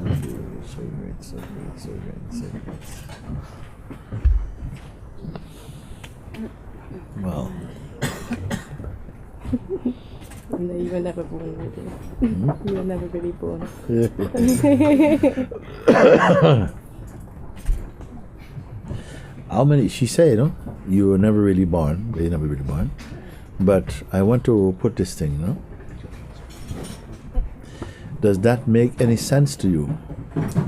So great, so great, so great, so great. Well. No, you were never born, were you? You were never really born. How many? She said, no? You were never really born. You're never really born. But I want to put this thing, no? Does that make any sense to you?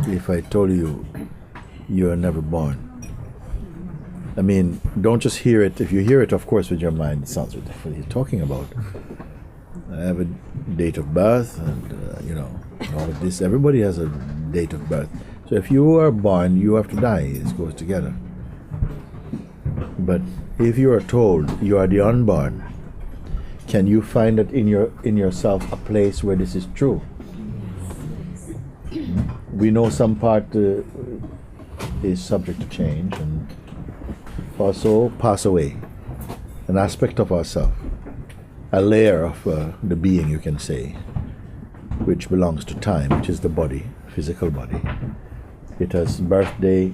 If I told you you are never born. I mean, don't just hear it. If you hear it, of course, with your mind, it sounds ridiculous. What are you talking about? I have a date of birth, and all of this. Everybody has a date of birth. So if you are born, you have to die. It goes together. But if you are told you are the unborn, can you find it in yourself a place where this is true? We know some part is subject to change and also pass away. An aspect of ourselves, a layer of the being, you can say, which belongs to time, which is the body, physical body. It has birthday,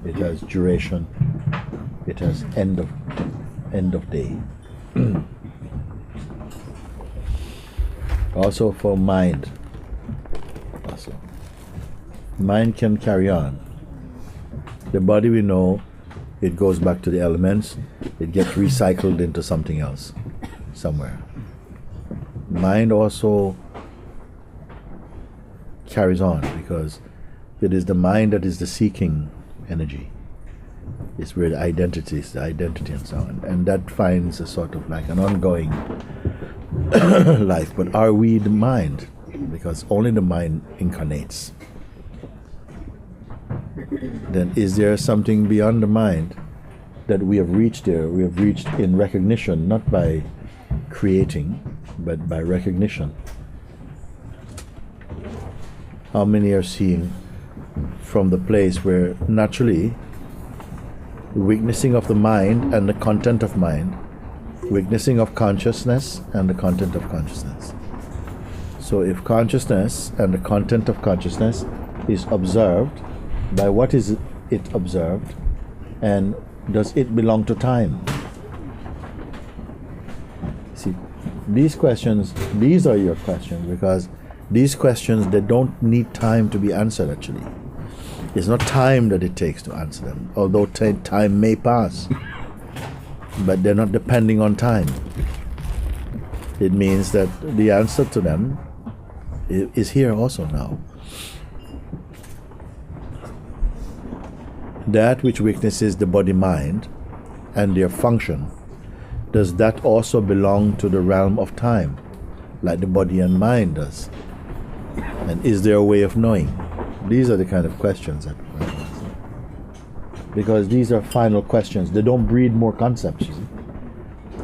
it has duration, it has end of day. Also for mind. Also, mind can carry on. The body, we know, it goes back to the elements. It gets recycled into something else, somewhere. Mind also carries on because it is the mind that is the seeking energy. It's where the identity is, the identity and so on. And that finds a sort of like an ongoing life. But are we the mind? Because only the mind incarnates. Then is there something beyond the mind that we have reached there? We have reached in recognition, not by creating, but by recognition. How many are seeing from the place where naturally witnessing of the mind and the content of mind, witnessing of consciousness and the content of consciousness. So if consciousness and the content of consciousness is observed, by what is it observed, and does it belong to time? See, these questions, these are your questions, because these questions, they don't need time to be answered actually. It's not time that it takes to answer them, although time may pass, but they're not depending on time. It means that the answer to them is here also now. That which witnesses the body-mind and their function, does that also belong to the realm of time, like the body and mind does? And is there a way of knowing? These are the kind of questions that we ask. Because these are final questions. They don't breed more concepts. You see.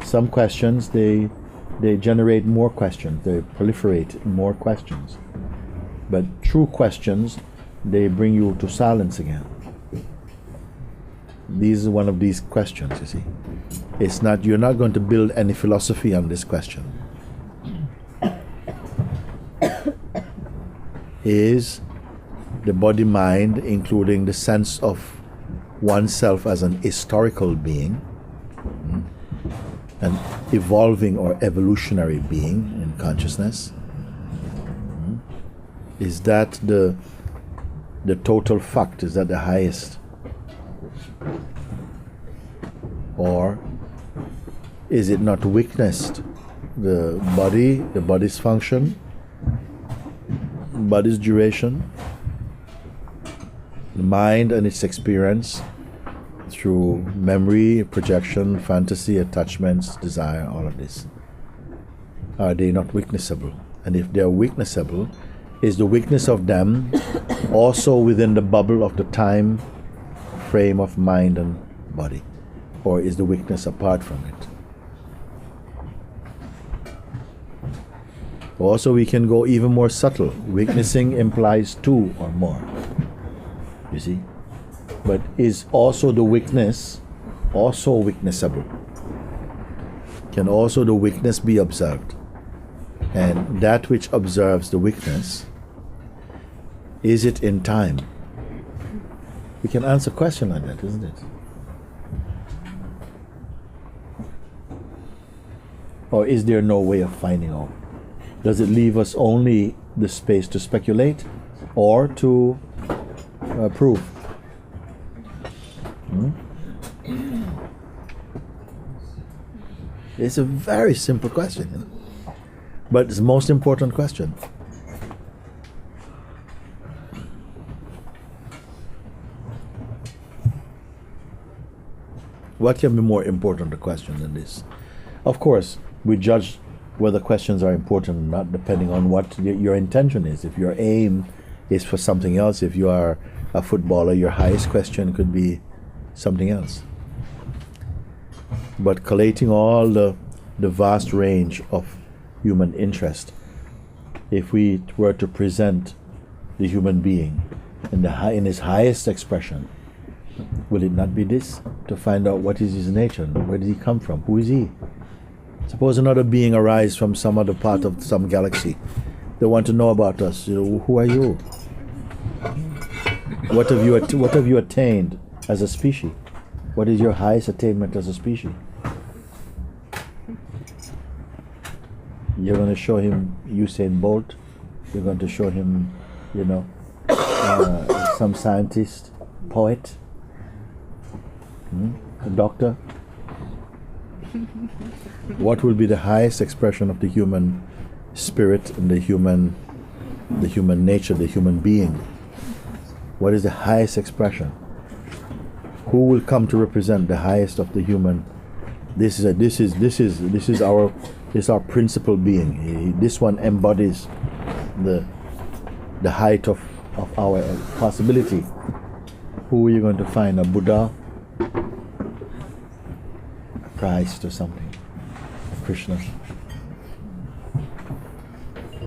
Some questions, they generate more questions. They proliferate more questions. But true questions, they bring you to silence again. This is one of these questions, you see. It's not, you're not going to build any philosophy on this question. Is the body-mind, including the sense of oneself as an historical being, an evolving or evolutionary being in consciousness, is that the total fact? Is that the highest? Or is it not witnessed? The body's function, body's duration, the mind and its experience through memory, projection, fantasy, attachments, desire, all of this. Are they not witnessable? And if they are witnessable, is the witness of them also within the bubble of the time frame of mind and body? Or is the witness apart from it? Also, we can go even more subtle. Witnessing implies two or more. You see? But is also the witness also witnessable? Can also the witness be observed? And that which observes the witness Is it in time? We can answer a question like that, isn't it? Or is there no way of finding out? Does it leave us only the space to speculate or to prove? It's a very simple question, but it's the most important question. What can be more important a question than this? Of course, we judge whether questions are important or not depending on what your intention is. If your aim is for something else, if you are a footballer, your highest question could be something else. But collating all the vast range of human interest, if we were to present the human being in his highest expression, will it not be this? To find out what is his nature, where did he come from, who is he? Suppose another being arises from some other part of some galaxy. They want to know about us. Who are you? What have you attained as a species? What is your highest attainment as a species? You're going to show him Usain Bolt. You're going to show him, some scientist, poet, a doctor. What will be the highest expression of the human spirit and the human nature, the human being? What is the highest expression? Who will come to represent the highest of the human? This is our principal being. This one embodies the height of our possibility. Who are you going to find? A Buddha? Christ or something, Krishna.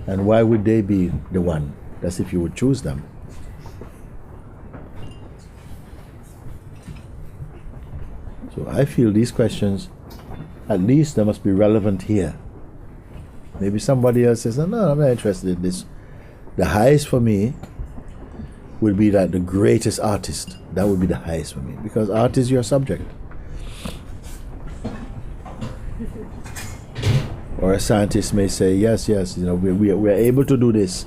And why would they be the one? That's if you would choose them. So I feel these questions, at least they must be relevant here. Maybe somebody else says, no, I'm not interested in this. The highest for me would be that the greatest artist. That would be the highest for me, because art is your subject. Or a scientist may say, yes, we are able to do this.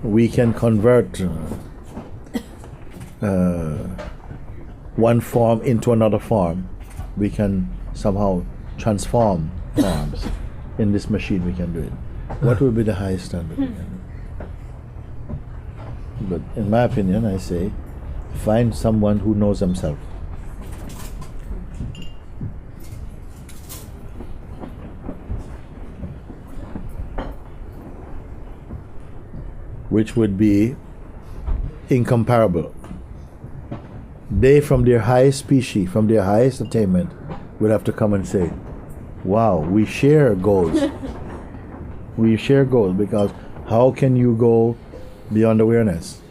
We can convert one form into another form. We can somehow transform forms. In this machine we can do it. What will be the highest standard? But in my opinion, I say, find someone who knows himself. Which would be incomparable. They, from their highest species, from their highest attainment, would have to come and say, wow, we share goals. We share goals, because how can you go beyond awareness?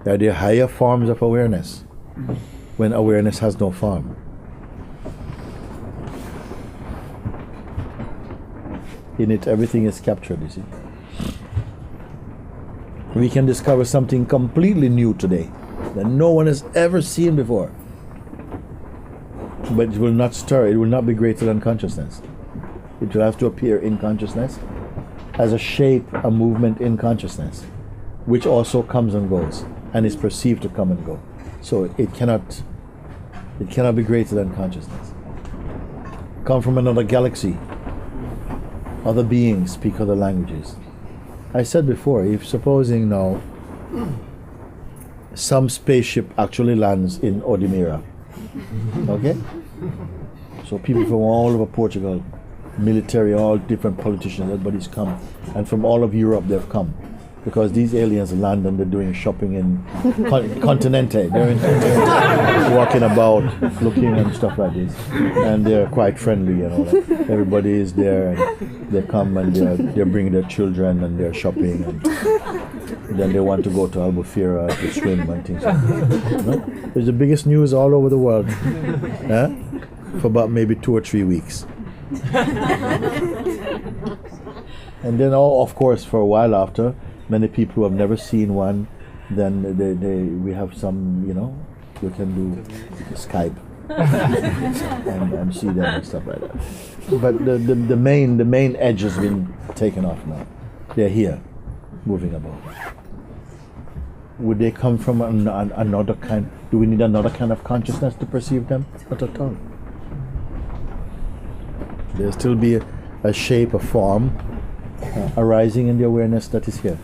Are there higher forms of awareness when awareness has no form? In it, everything is captured, you see. We can discover something completely new today that no one has ever seen before. But it will not stir, it will not be greater than consciousness. It will have to appear in consciousness as a shape, a movement in consciousness, which also comes and goes and is perceived to come and go. So it cannot be greater than consciousness. Come from another galaxy. Other beings speak other languages. I said before, if supposing now some spaceship actually lands in Odimira, okay? So people from all over Portugal, military, all different politicians, everybody's come. And from all of Europe they've come. Because these aliens land and they're doing shopping in Continente. They're walking about, looking and stuff like this. And they're quite friendly, like everybody is there, and they come and they're bringing their children and they're shopping. And then they want to go to Albufeira to swim and things like that. It's the biggest news all over the world. For about maybe 2 or 3 weeks. And then, of course, for a while after, many people who have never seen one, then we have some, we can do Skype and see them and stuff like that. But the main edge has been taken off now. They're here, moving about. Would they come from another kind? Do we need another kind of consciousness to perceive them? Not at all. There'll still be a shape, a form arising in the awareness that is here.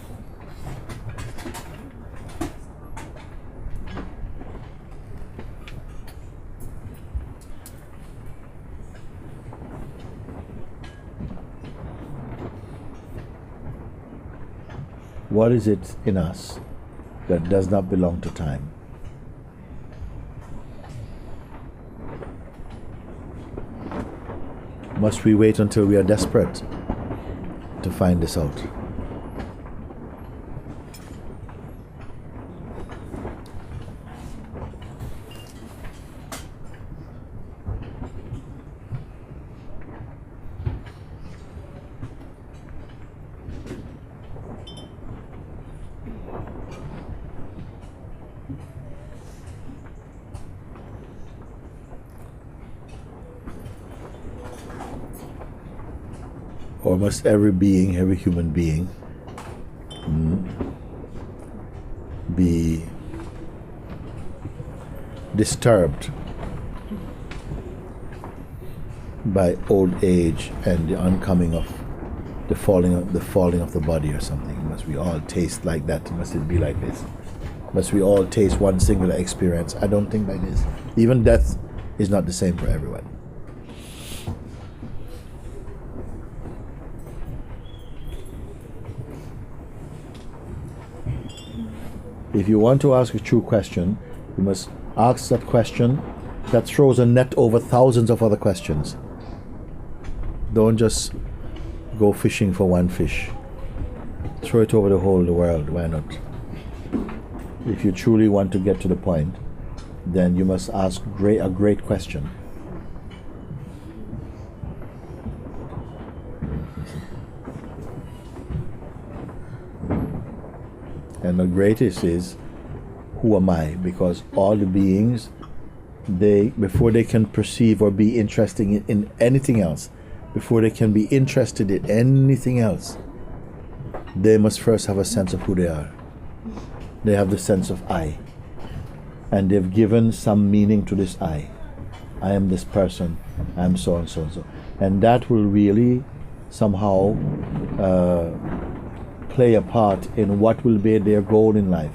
What is it in us that does not belong to time? Must we wait until we are desperate to find this out? Or must every being, every human being, be disturbed by old age and the oncoming of the falling of the body or something? Must we all taste like that? Must it be like this? Must we all taste one singular experience? I don't think like this. Even death is not the same for everyone. If you want to ask a true question, you must ask that question that throws a net over thousands of other questions. Don't just go fishing for one fish. Throw it over the whole of the world. Why not? If you truly want to get to the point, then you must ask a great question. And the greatest is, who am I? Because all the beings, before they can perceive or be interested in anything else, before they can be interested in anything else, they must first have a sense of who they are. They have the sense of I. And they've given some meaning to this I. I am this person, I am so and so and so. And that will really somehow play a part in what will be their goal in life,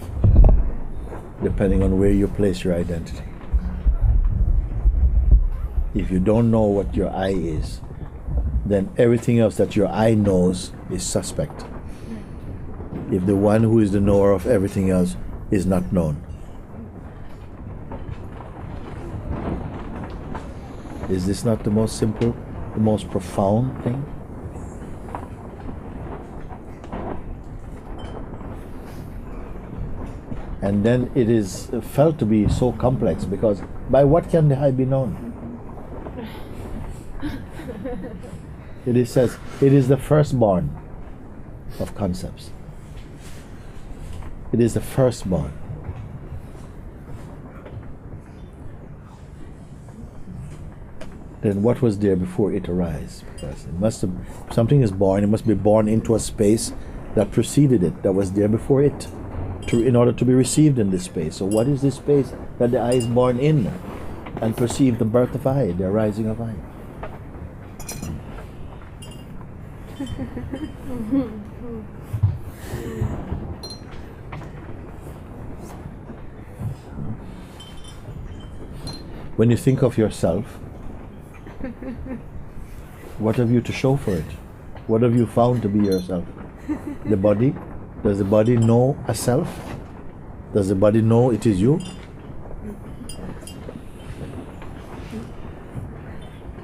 depending on where you place your identity. If you don't know what your I is, then everything else that your I knows is suspect. If the one who is the knower of everything else is not known. Is this not the most simple, the most profound thing? And then it is felt to be so complex, because by what can the I be known? It says it is the firstborn of concepts. It is the firstborn. Then what was there before it arose? Because it must have, something is born, it must be born into a space that preceded it, that was there before it, in order to be received in this space. So what is this space that the I is born in and perceive the birth of I, the arising of I? When you think of yourself, what have you to show for it? What have you found to be yourself? The body? Does the body know a self? Does the body know it is you?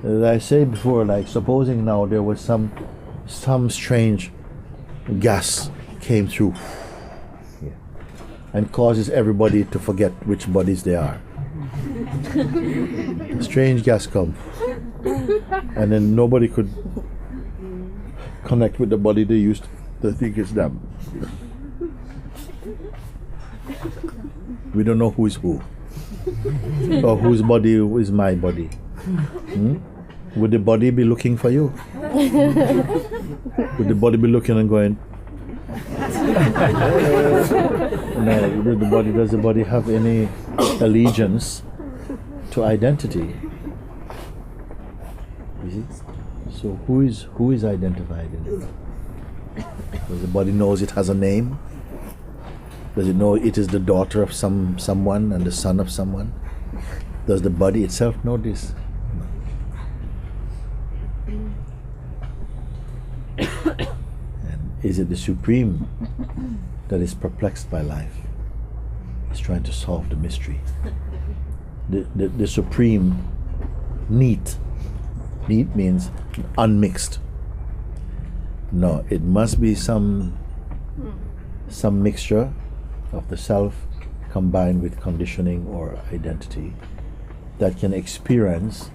As I said before, like supposing now there was some strange gas came through and causes everybody to forget which bodies they are. Strange gas come. And then nobody could connect with the body they used to think it's them. We don't know who is who. Or whose body is my body. Would the body be looking for you? Would the body be looking and going? No, does the body have any allegiance to identity? Is it? So who is identified in it? Does the body knows it has a name? Does it know it is the daughter of someone and the son of someone? Does the body itself know this? And is it the Supreme that is perplexed by life? Is trying to solve the mystery. The Supreme neat. Neat means unmixed. No, it must be some mixture of the self combined with conditioning or identity that can experience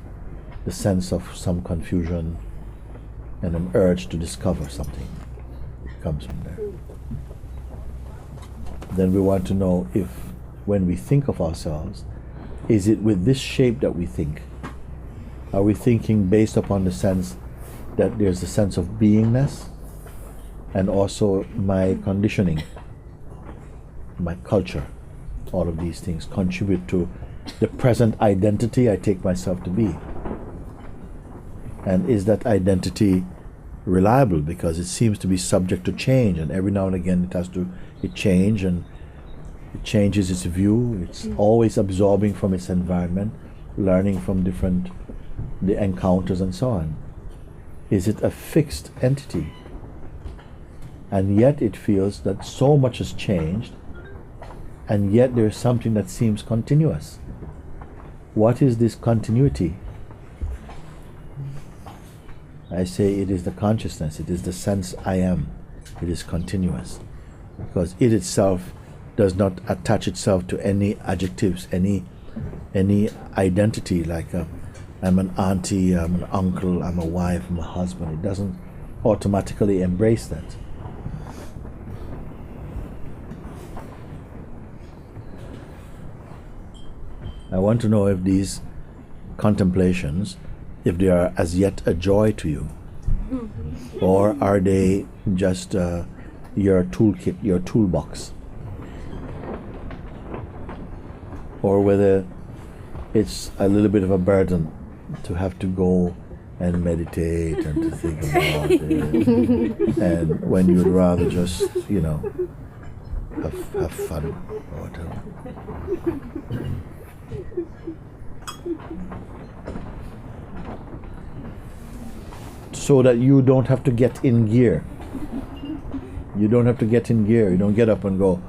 the sense of some confusion and an urge to discover something. It comes from there. Then we want to know if, when we think of ourselves, is it with this shape that we think? Are we thinking based upon the sense that there's a sense of beingness and also my conditioning, my culture, all of these things contribute to the present identity I take myself to be? And is that identity reliable? Because it seems to be subject to change, and every now and again it change, and it changes its view. It's always absorbing from its environment, learning from the encounters and so on. Is it a fixed entity? And yet it feels that so much has changed, and yet there is something that seems continuous. What is this continuity? I say it is the consciousness, it is the sense I am. It is continuous. Because it itself does not attach itself to any adjectives, any identity like I'm an auntie, I'm an uncle, I'm a wife, I'm a husband. It doesn't automatically embrace that. I want to know if these contemplations, if they are as yet a joy to you, or are they just your toolkit, your toolbox, or whether it's a little bit of a burden to have to go and meditate and to think about it, and when you'd rather just, have fun or whatever. So that you don't have to get in gear. You don't have to get in gear. You don't get up and go,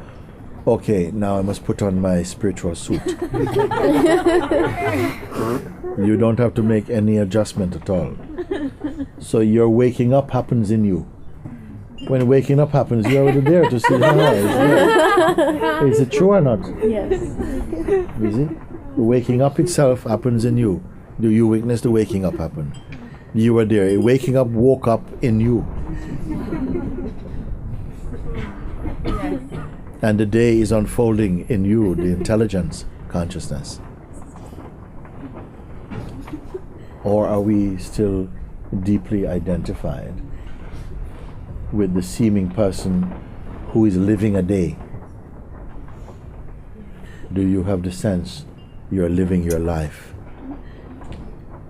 okay, now I must put on my spiritual suit. You don't have to make any adjustment at all. So your waking up happens in you. When waking up happens, you're already there to see, is it true or not? Yes. You see? The waking up itself happens in you. Do you witness the waking up happen? You were there. Waking up woke up in you. And the day is unfolding in you, the intelligence, consciousness. Or are we still deeply identified with the seeming person who is living a day? Do you have the sense you're living your life?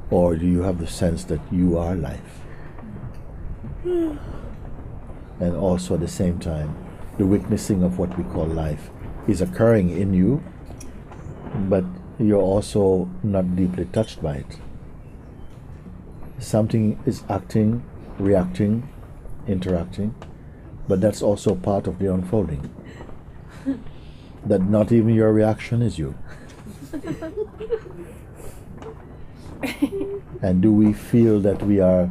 Or do you have the sense that you are life? And also at the same time, the witnessing of what we call life is occurring in you, but you're also not deeply touched by it. Something is acting, reacting, interacting, but that's also part of the unfolding. That not even your reaction is you. And do we feel that we are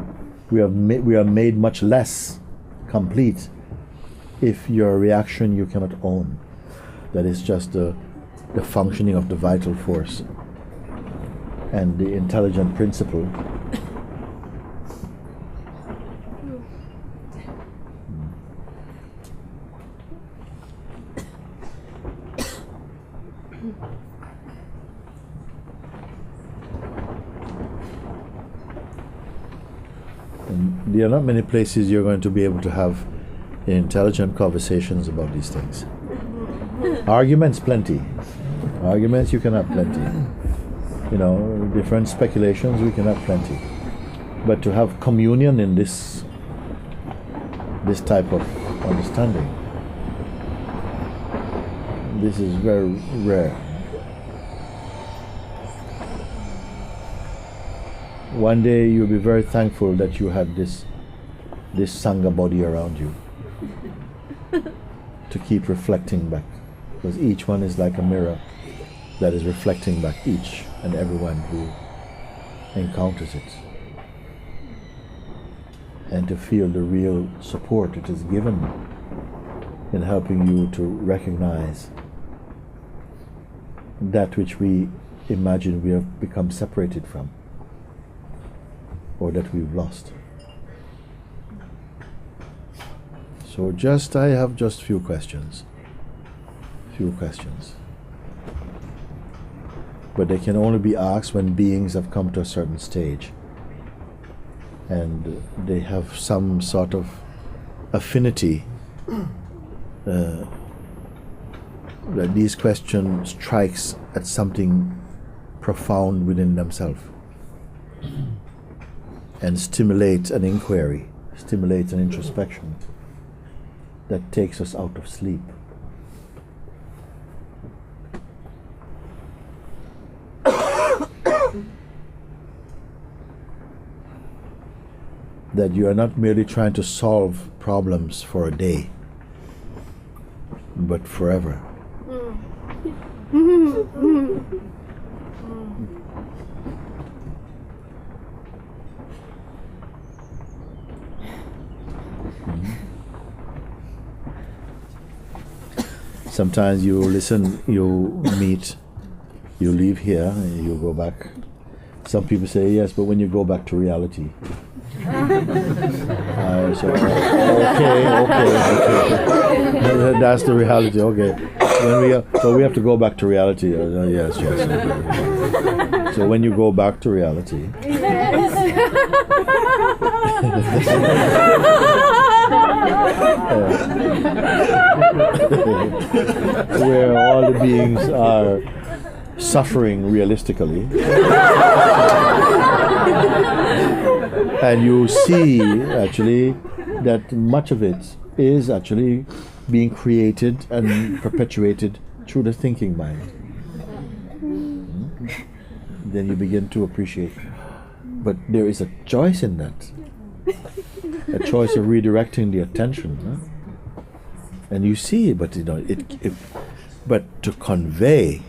made much less complete if your reaction you cannot own? That is just the functioning of the vital force and the intelligent principle there are not many places you're going to be able to have intelligent conversations about these things. Arguments, plenty. Arguments, you can have plenty. You know, different speculations, we can have plenty. But to have communion in this type of understanding, this is very rare. One day you'll be very thankful that you had this Sangha body around you to keep reflecting back, because each one is like a mirror that is reflecting back each and everyone who encounters it, and to feel the real support it is given in helping you to recognize that which we imagine we have become separated from, or that we've lost. So I have just few questions. But they can only be asked when beings have come to a certain stage and they have some sort of affinity that these questions strikes at something profound within themselves and stimulate an inquiry, stimulate an introspection that takes us out of sleep. That you are not merely trying to solve problems for a day, but forever. Sometimes you listen, you meet, you leave here, and you go back. Some people say yes, but when you go back to reality. So, okay. That's the reality. Okay. So we have to go back to reality. Yes. Okay. So when you go back to reality, where all the beings are suffering realistically, and you see actually that much of it is actually being created and perpetuated through the thinking mind. Then you begin to appreciate. But there is a choice in that. A choice of redirecting the attention. Huh? And you see, but you know, but to convey,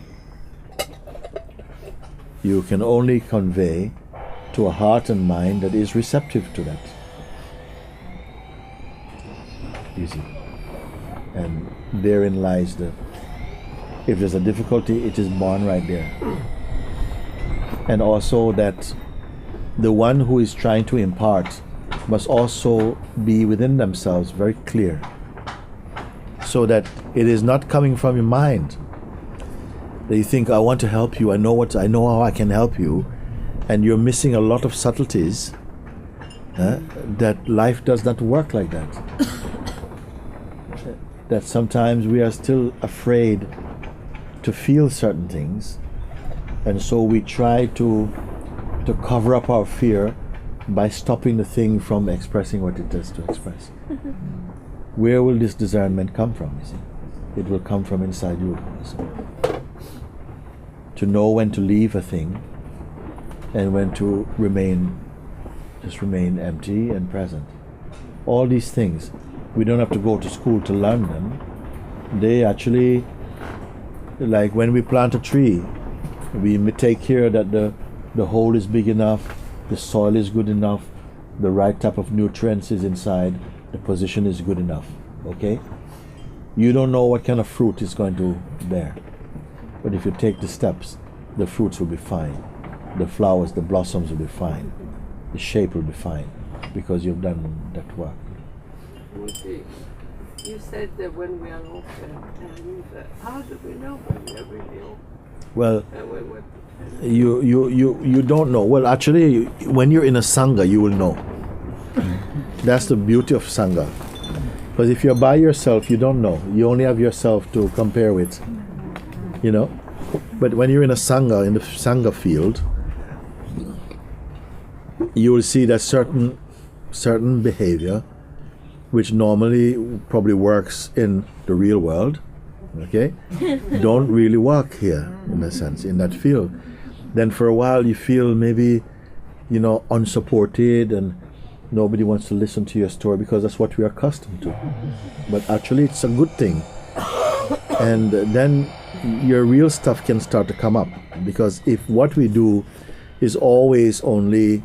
you can only convey to a heart and mind that is receptive to that. You see. And therein lies if there's a difficulty, it is born right there. And also that the one who is trying to impart must also be within themselves very clear, so that it is not coming from your mind. That you think, I want to help you, I know how I can help you, and you're missing a lot of subtleties. That life does not work like that. That sometimes we are still afraid to feel certain things, and so we try to cover up our fear by stopping the thing from expressing what it does to express. Where will this discernment come from, you see? It will come from inside you. So, to know when to leave a thing and when to remain empty and present. All these things, we don't have to go to school to learn them. They actually, like when we plant a tree, we take care that the hole is big enough, the soil is good enough, the right type of nutrients is inside, the position is good enough. Okay? You don't know what kind of fruit it's going to bear. But if you take the steps, the fruits will be fine. The flowers, the blossoms will be fine. The shape will be fine, because you've done that work. You said that when we are open, how do we know when we are really open? Well, you don't know. Well, actually, when you're in a sangha, you will know. That's the beauty of Sangha. Because if you're by yourself, you don't know. You only have yourself to compare with, you know. But when you're in a Sangha, in the Sangha field, you will see that certain behavior, which normally probably works in the real world, okay, don't really work here, in a sense, in that field. Then for a while you feel maybe, you know, unsupported and nobody wants to listen to your story because that's what we're accustomed to. But actually it's a good thing. And then your real stuff can start to come up, because if what we do is always only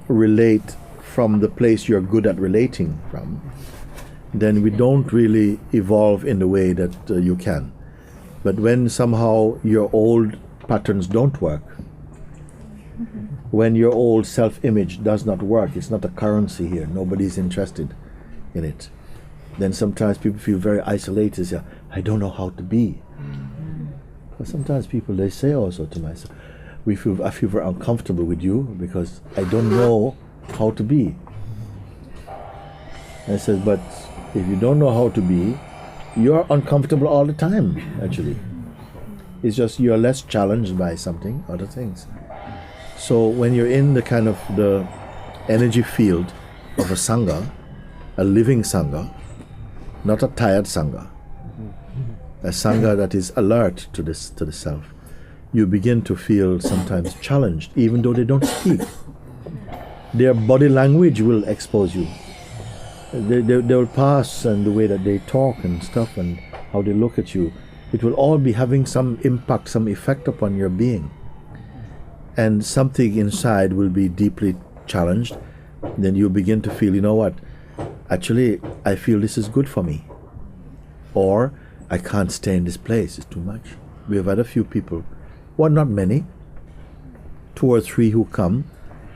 relate from the place you're good at relating from, then we don't really evolve in the way that you can. But when somehow your old patterns don't work, when your old self-image does not work, it's not a currency here, nobody's interested in it, then sometimes people feel very isolated. Say, I don't know how to be. But sometimes people, they say also to myself, I feel very uncomfortable with you because I don't know how to be. I said, but if you don't know how to be, you're uncomfortable all the time, actually. It's just you're less challenged by something, other things. So when you're in the kind of the energy field of a Sangha, a living Sangha, not a tired Sangha, a Sangha that is alert to the self, you begin to feel sometimes challenged, even though they don't speak. Their body language will expose you. They will pass, and the way that they talk and stuff and how they look at you, it will all be having some impact, some effect upon your being. And something inside will be deeply challenged. Then you begin to feel, you know what, actually I feel this is good for me. Or I can't stay in this place, it's too much. We have had a few people, well, not many, 2 or 3 who come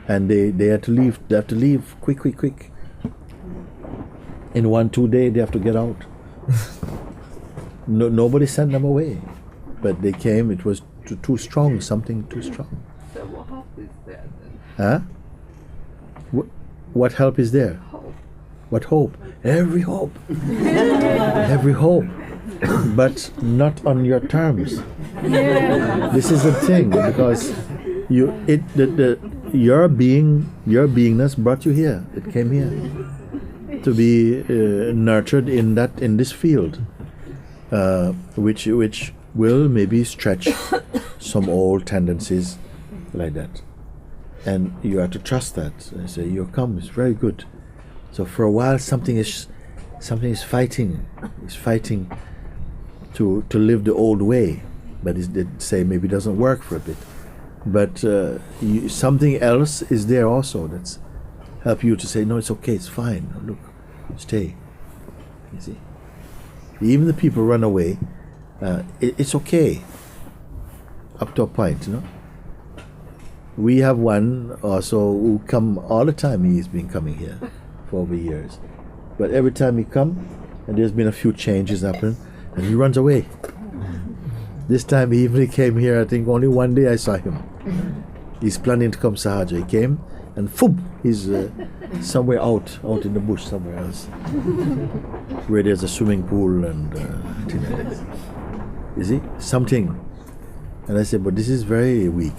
and they have to leave. They have to leave quick. In 1-2 days they have to get out. Nobody sent them away, but they came. It was too strong, something too strong. So what hope is there then? Huh? What help is there? Hope. What hope? Every hope. Every hope. But not on your terms. This is the thing, because your beingness brought you here. It came here to be nurtured in this field, which will maybe stretch some old tendencies like that, and you have to trust that. I say, you come, it's very good. So for a while something is fighting. It's fighting to live the old way, but they say maybe it doesn't work for a bit. But something else is there also that's help you to say, no, it's okay, it's fine. Look, stay. You see, even the people run away. It's okay up to a point, you know. We have one also who come all the time. He's been coming here for over years, but every time he come, and there's been a few changes happen, and he runs away. This time he even came here, I think only one day I saw him. He's planning to come Sahaja. He came and he's somewhere out in the bush somewhere else, where there's a swimming pool and things like that. You see, something. And I said, but this is very weak.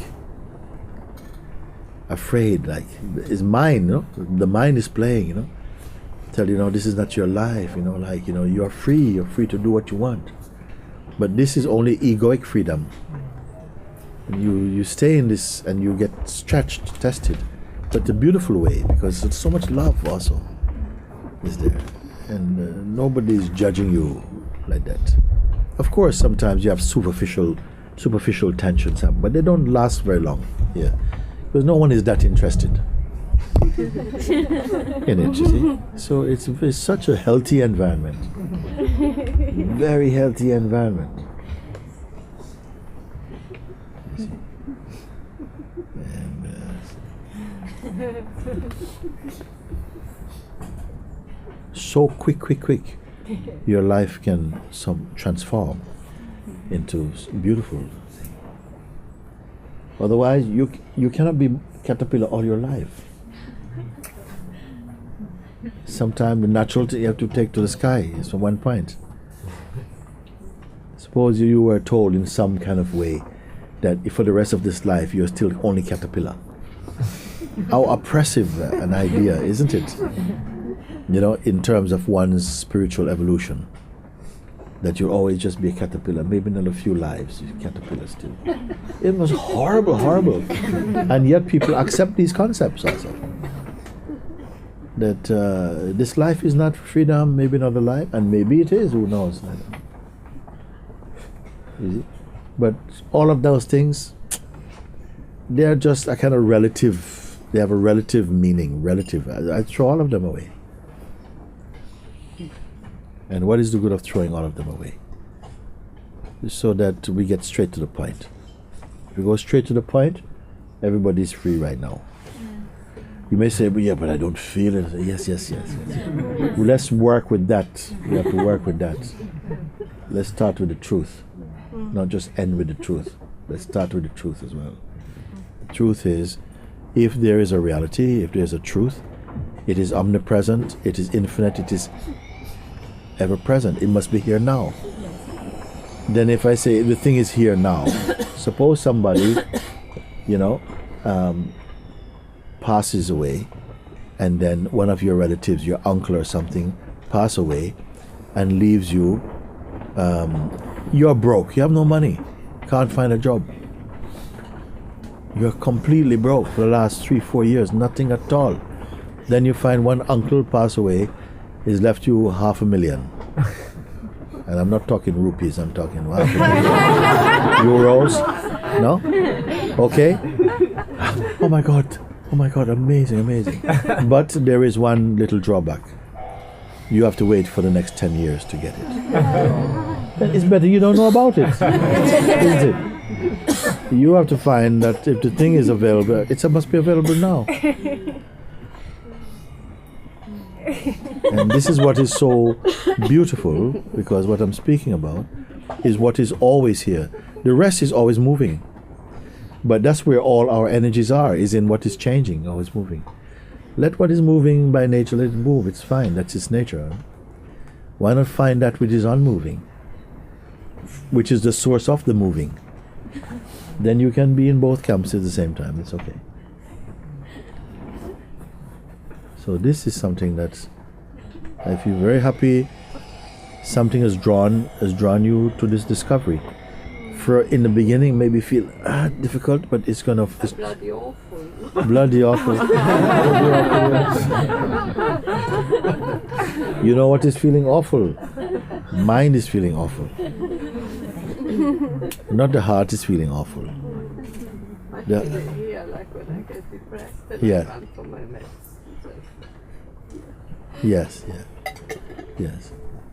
Afraid, like, it's mind, you know. The mind is playing, you know. Tell you, this is not your life, you know, like, you're free to do what you want. But this is only egoic freedom. And you stay in this and you get stretched, tested, but the beautiful way, because there's so much love also is there, and nobody is judging you like that. Of course, sometimes you have superficial tensions happen, but they don't last very long here, because no one is that interested in it, you see. So it's such a healthy environment, very healthy environment. You see? And so quick, your life can transform into beautiful thing. Otherwise, you cannot be caterpillar all your life. Sometimes the natural thing you have to take to the sky is from one point. Suppose you were told in some kind of way that if for the rest of this life you're still only caterpillar. How oppressive an idea, isn't it? You know, in terms of one's spiritual evolution. That you'll always just be a caterpillar, maybe in a few lives, you're a caterpillar still. It was horrible, horrible. And yet people accept these concepts also. That this life is not freedom, maybe another life, and maybe it is, who knows. Is it? But all of those things, they're just a kind of relative, they have a relative meaning, relative. I throw all of them away. And what is the good of throwing all of them away? So that we get straight to the point. If we go straight to the point, everybody's free right now. You may say, but I don't feel it. Yes. Well, let's work with that. We have to work with that. Let's start with the truth. Not just end with the truth. Let's start with the truth as well. The truth is, if there is a reality, if there is a truth, it is omnipresent, it is infinite, it is ever present. It must be here now. Then if I say the thing is here now, suppose somebody, passes away, and then one of your relatives, your uncle or something, pass away and leaves you, you're broke, you have no money, can't find a job. You're completely broke for the last 3-4 years, nothing at all. Then you find one uncle pass away, he's left you $500,000. And I'm not talking rupees, I'm talking euros. No? Okay? Oh my God, amazing. But there is one little drawback. You have to wait for the next 10 years to get it. It's better you don't know about it. Isn't it? You have to find that if the thing is available, it must be available now. And this is what is so beautiful, because what I'm speaking about is what is always here. The rest is always moving. But that's where all our energies are, is in what is changing, always moving. Let what is moving by nature, let it move. It's fine, that's its nature. Why not find that which is unmoving, which is the source of the moving? Then you can be in both camps at the same time. It's okay. So this is something that I feel very happy. Something has drawn you to this discovery. For in the beginning, maybe feel difficult, but it's gonna. Bloody awful. Bloody awful. You know what is feeling awful? Mind is feeling awful. Not the heart is feeling awful. I feel it here, like when I get depressed and I run for my meds. Yes.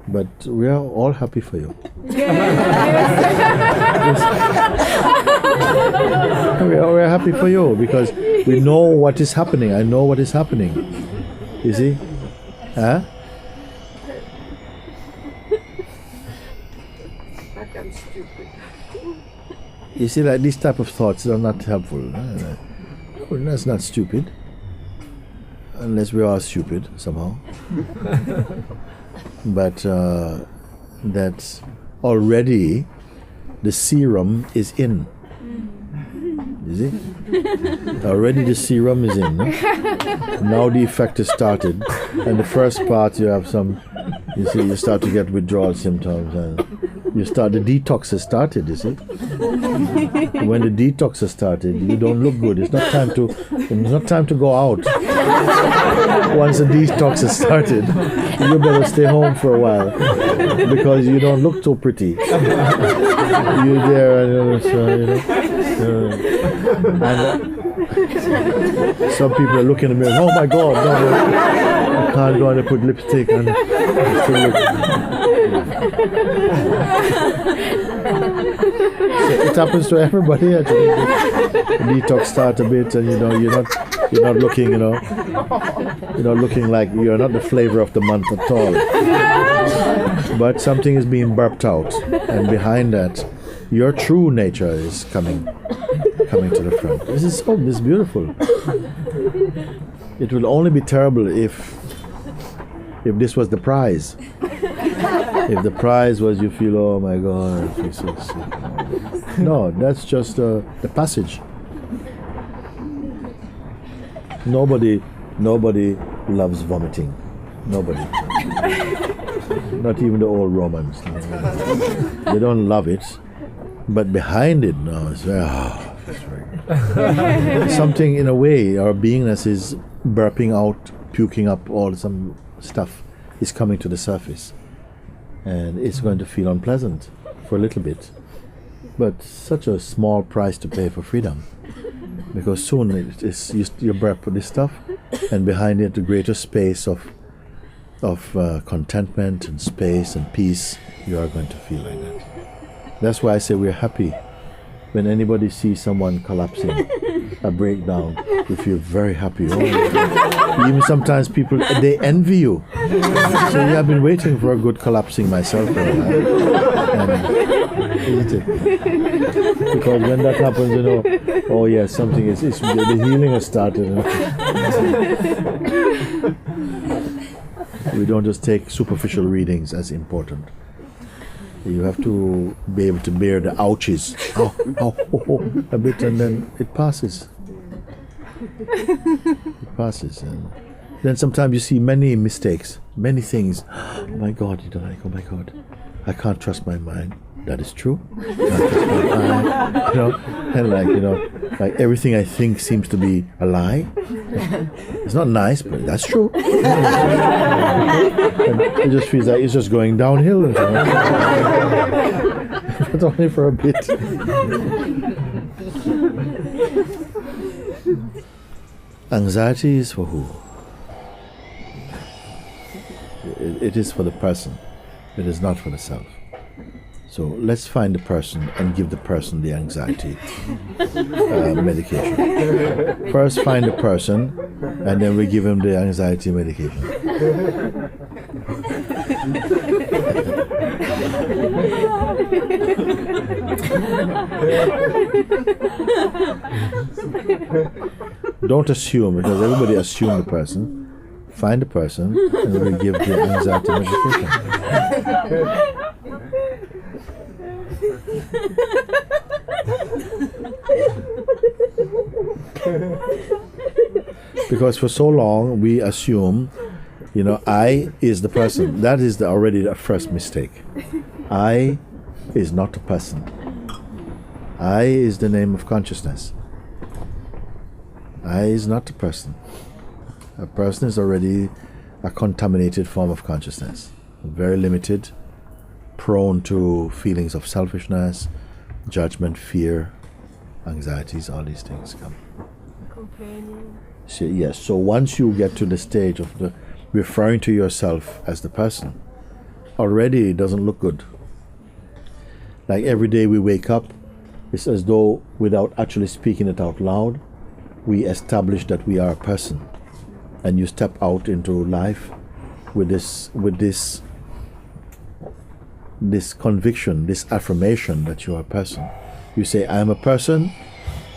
But we are all happy for you. We are happy for you because we know what is happening. I know what is happening. You see? Huh? Like I'm stupid. You see, like these type of thoughts are not helpful. Well, that's not stupid. Unless we are stupid somehow. But that already the serum is in. You see? Already the serum is in. Now the effect has started. And the first part you have some, you see, you start to get withdrawal symptoms and the detox has started, you see. When the detox has started, you don't look good. It's not time to go out. Once the detox has started, you better stay home for a while because you don't look so pretty. You're there and and some people are looking at me, oh my God, no, I can't go and put lipstick and it happens to everybody actually. The detox starts a bit and you're not looking, you're not looking like you're not the flavor of the month at all. But something is being burped out, and behind that your true nature is coming to the front. This is beautiful. It will only be terrible if if this was the prize. If the prize was you feel, oh my God, I feel so sick. No, that's just the passage. Nobody loves vomiting. Nobody. Not even the old Romans. They don't love it. But behind it, no, it's very, it's very good. Something in a way, our beingness is burping out, puking up all some stuff is coming to the surface. And it's going to feel unpleasant for a little bit. But such a small price to pay for freedom. Because soon it is you burp this stuff, and behind it the greater space of contentment and space and peace, you are going to feel like that. That's why I say we're happy. When anybody sees someone collapsing, a breakdown, we feel very happy. Oh, even sometimes people, they envy you. So yeah, I've been waiting for a good collapsing myself. Isn't it? Because when that happens, you know, oh yeah, something is the healing has started. We don't just take superficial readings as important. You have to be able to bear the ouches a bit, and then it passes. It passes. And then sometimes you see many mistakes, many things. Oh my God, you don't like, oh my God, I can't trust my mind. That is true. Can't trust my mind. You know, and like everything I think seems to be a lie. It's not nice, but that's true. And it just feels like it's just going downhill. But only for a bit. Anxiety is for who? It is for the person. It is not for the self. So let's find the person and give the person the anxiety medication. First find the person, and then we give him the anxiety medication. Don't assume, because everybody assumes the person. Find the person, and we give the anxiety medication. Because for so long we assume, I is the person. That is already the first mistake. I is not a person. I is the name of consciousness. I is not a person. A person is already a contaminated form of consciousness, very limited, prone to feelings of selfishness, judgment, fear, anxieties, all these things come. Companion. So, yes, so once you get to the stage of the referring to yourself as the person, already it doesn't look good. Like every day we wake up, it's as though without actually speaking it out loud, we establish that we are a person. And you step out into life with this conviction, this affirmation that you are a person. You say, I am a person,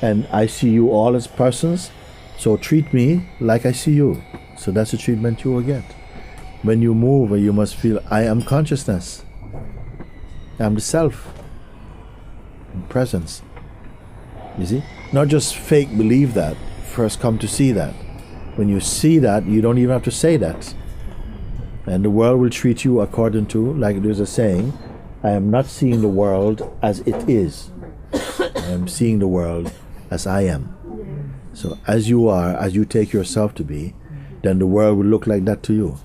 and I see you all as persons, so treat me like I see you. So that's the treatment you will get. When you move, you must feel, I am consciousness. I am the self. Presence. You see? Not just fake believe that. First come to see that. When you see that, you don't even have to say that. And the world will treat you according to, like there's a saying, I am not seeing the world as it is. I am seeing the world as I am. So as you are, as you take yourself to be, then the world will look like that to you.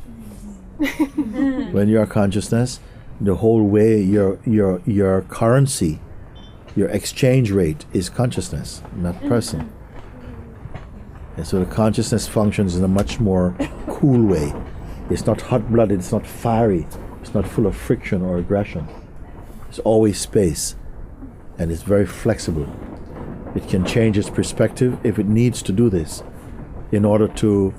When you are consciousness, the whole way your currency, your exchange rate is consciousness, not person. And so the consciousness functions in a much more cool way. It's not hot-blooded, it's not fiery, it's not full of friction or aggression. It's always space, and it's very flexible. It can change its perspective if it needs to do this in order to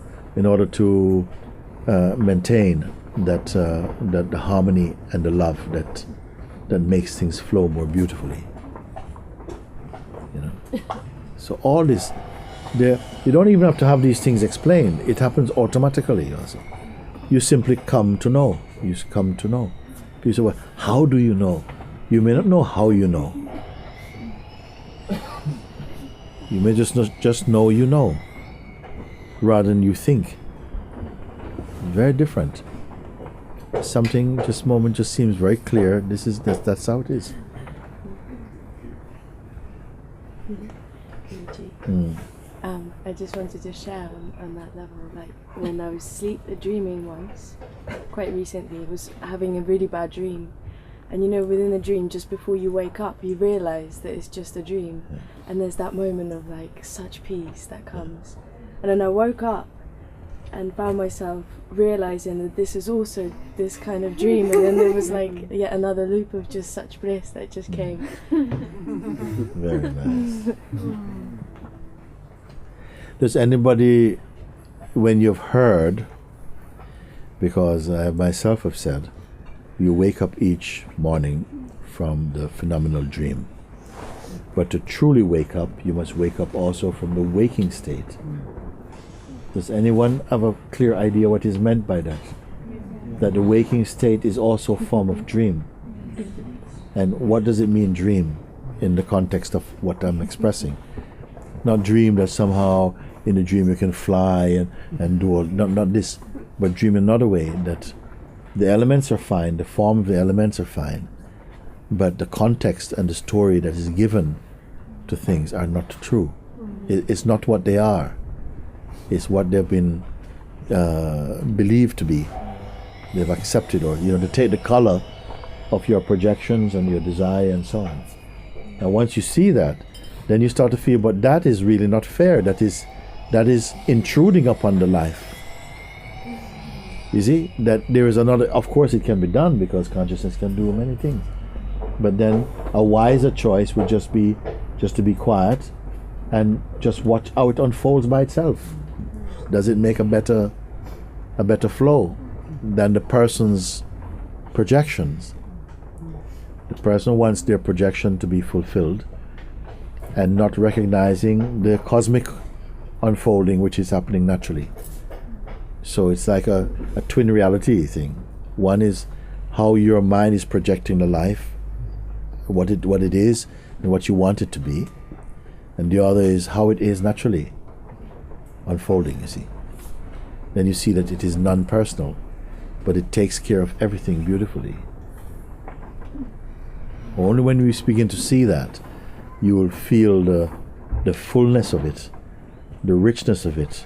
maintain that the harmony and the love that makes things flow more beautifully. So all this, you don't even have to have these things explained. It happens automatically also. You simply come to know. You come to know. People say, well, how do you know? You may not know how you know. You may just know you know, rather than you think. Very different. Something, just moment, just seems very clear. That's how it is. I just wanted to share on that level, like when I was dreaming once, quite recently, I was having a really bad dream. And you know, within the dream, just before you wake up, you realise that it's just a dream. Yeah. And there's that moment of like such peace that comes. And then I woke up and found myself realising that this is also this kind of dream. And then there was like yet another loop of just such bliss that just came. Very nice. Does anybody, when you've heard, because I myself have said, you wake up each morning from the phenomenal dream. But to truly wake up, you must wake up also from the waking state. Does anyone have a clear idea what is meant by that? That the waking state is also a form of dream. And what does it mean, dream, in the context of what I'm expressing? Not dream that somehow in a dream you can fly and do all, not this, but dream in another way, that the elements are fine, the form of the elements are fine, but the context and the story that is given to things are not true. It's not what they are. It's what they've been believed to be. They've accepted, or to take the color of your projections and your desire and so on. And once you see that, then you start to feel, but that is really not fair. That is intruding upon the life. You see, that there is another, of course it can be done because consciousness can do many things. But then a wiser choice would just be to be quiet and just watch how it unfolds by itself. Does it make a better flow than the person's projections? The person wants their projection to be fulfilled and not recognizing the cosmic unfolding which is happening naturally. So it's like a twin reality thing. One is how your mind is projecting the life, what it is and what you want it to be. And the other is how it is naturally unfolding, you see. Then you see that it is non-personal, but it takes care of everything beautifully. Only when we begin to see that, you will feel the fullness of it, the richness of it,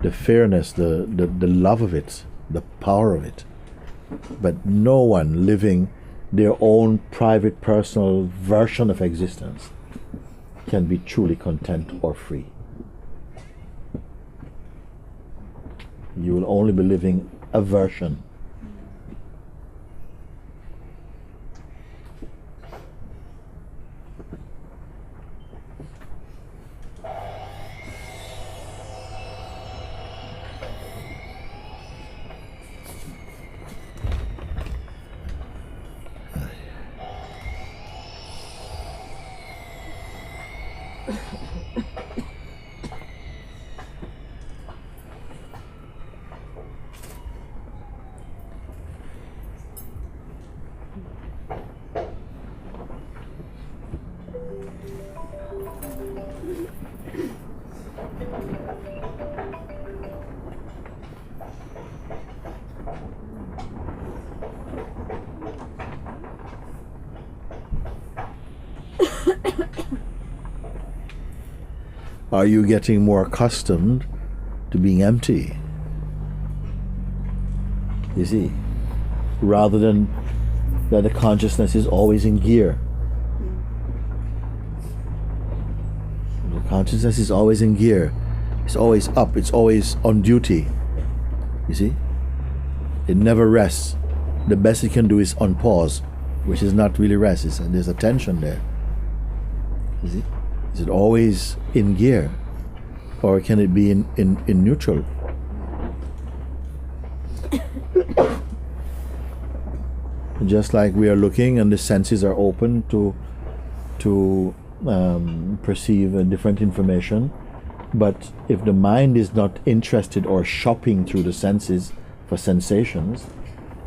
the fairness, the love of it, the power of it. But no one living their own private, personal version of existence can be truly content or free. You will only be living a version. Are you getting more accustomed to being empty? You see, rather than that the consciousness is always in gear. The consciousness is always in gear. It's always up. It's always on duty. You see? It never rests. The best it can do is on pause, which is not really rest. There's a tension there. You see? Is it always in gear? Or can it be in neutral? Just like we are looking and the senses are open to perceive a different information, but if the mind is not interested or shopping through the senses for sensations,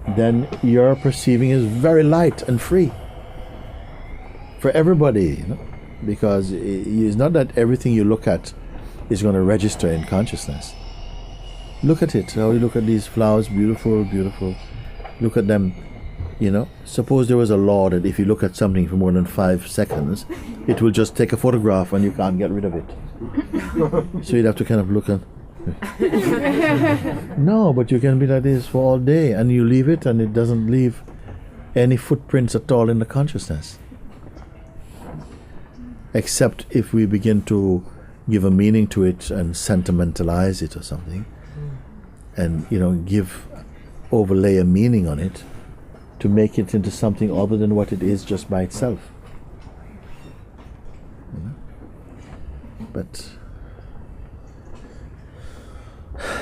then your perceiving is very light and free for everybody, you know? Because it's not that everything you look at is going to register in consciousness. Look at it, how you look at these flowers, beautiful, beautiful. Look at them, you know. Suppose there was a law that if you look at something for more than 5 seconds, it will just take a photograph and you can't get rid of it. So you'd have to kind of look at. No, but you can be like this for all day and you leave it and it doesn't leave any footprints at all in the consciousness. Except if we begin to give a meaning to it and sentimentalize it or something, and you know, overlay a meaning on it to make it into something other than what it is just by itself. You know? But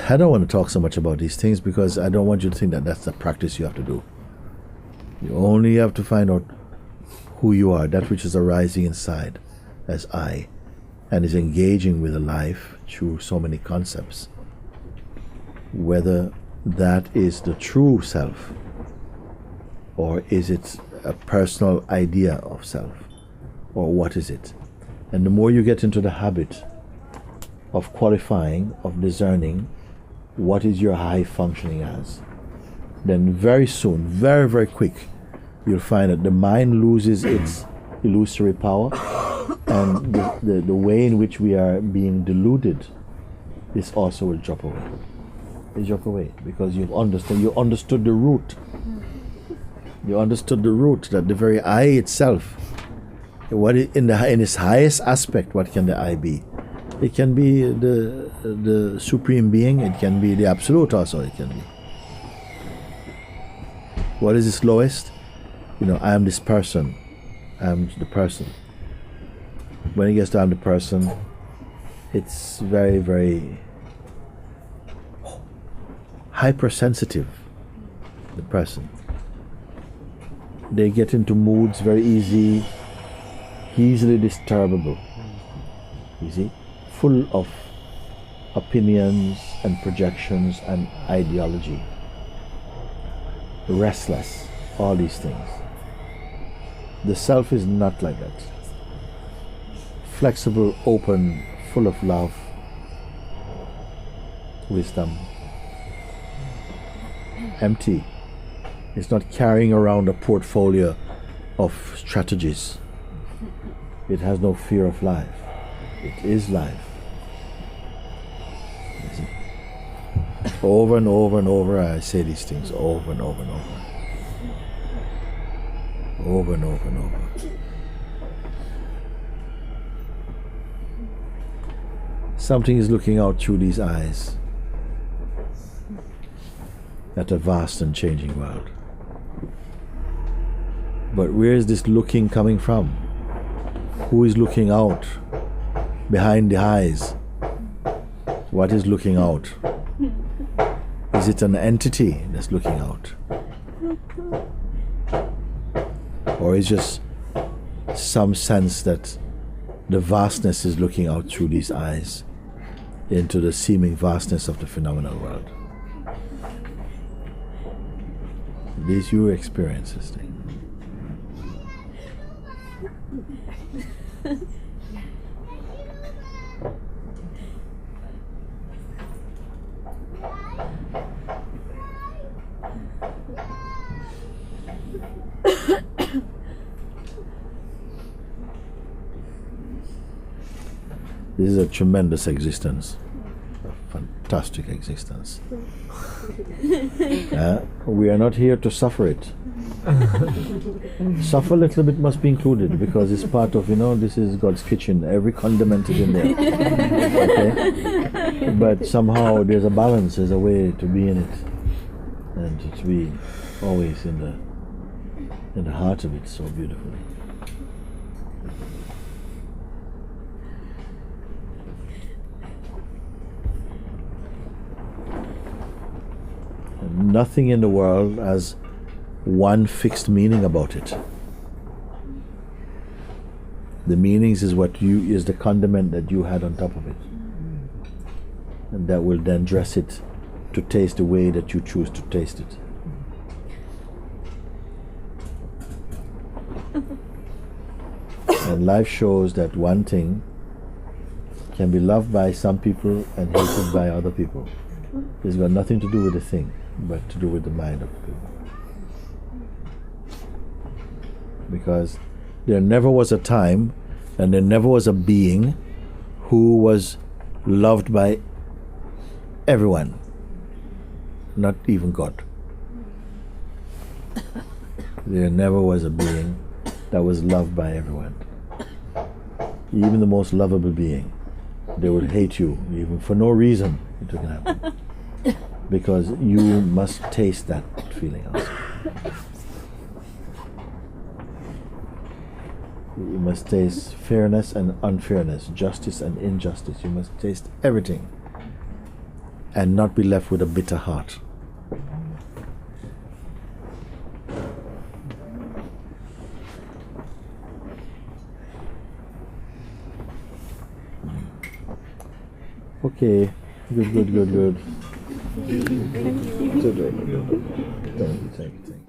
I don't want to talk so much about these things because I don't want you to think that that's the practice you have to do. You only have to find out who you are, that which is arising inside as I, and is engaging with a life through so many concepts. Whether that is the true self, or is it a personal idea of self, or what is it? And the more you get into the habit of qualifying, of discerning what is your high functioning as, then very soon, very, very quick, you'll find that the mind loses its illusory power, and the way in which we are being deluded, this also will drop away. They drop away because you understood the root. You understood the root, that the very I itself, in its highest aspect, what can the I be? It can be the supreme being. It can be the absolute also. It can be. What is its lowest? You know, I am this person. I am the person. When it gets to I'm the person, it's very, very hypersensitive, the person. They get into moods very easily disturbable. You see? Full of opinions and projections and ideology. Restless, all these things. The self is not like that. Flexible, open, full of love, wisdom. Empty. It's not carrying around a portfolio of strategies. It has no fear of life. It is life. You see? Over and over and over I say these things over and over and over. Over and over and over. Something is looking out through these eyes at a vast and changing world. But where is this looking coming from? Who is looking out behind the eyes? What is looking out? Is it an entity that's looking out? Or is just some sense that the vastness is looking out through these eyes into the seeming vastness of the phenomenal world? These you experience this thing. This is a tremendous existence, a fantastic existence. We are not here to suffer it. Suffer a little bit must be included because it's part of, this is God's kitchen. Every condiment is in there. Okay? But somehow there's a balance, there's a way to be in it. And to be always in the heart of it so beautifully. And nothing in the world has one fixed meaning about it. The meanings is is the condiment that you had on top of it, and that will then dress it to taste the way that you choose to taste it. And life shows that one thing can be loved by some people and hated by other people. It's got nothing to do with the thing, but to do with the mind of the people. Because there never was a time and there never was a being who was loved by everyone, not even God. There never was a being that was loved by everyone. Even the most lovable being, they would hate you, even for no reason. It can happen. Because you must taste that feeling also. You must taste fairness and unfairness, justice and injustice. You must taste everything and not be left with a bitter heart. Okay, good. Thank you. Thank you.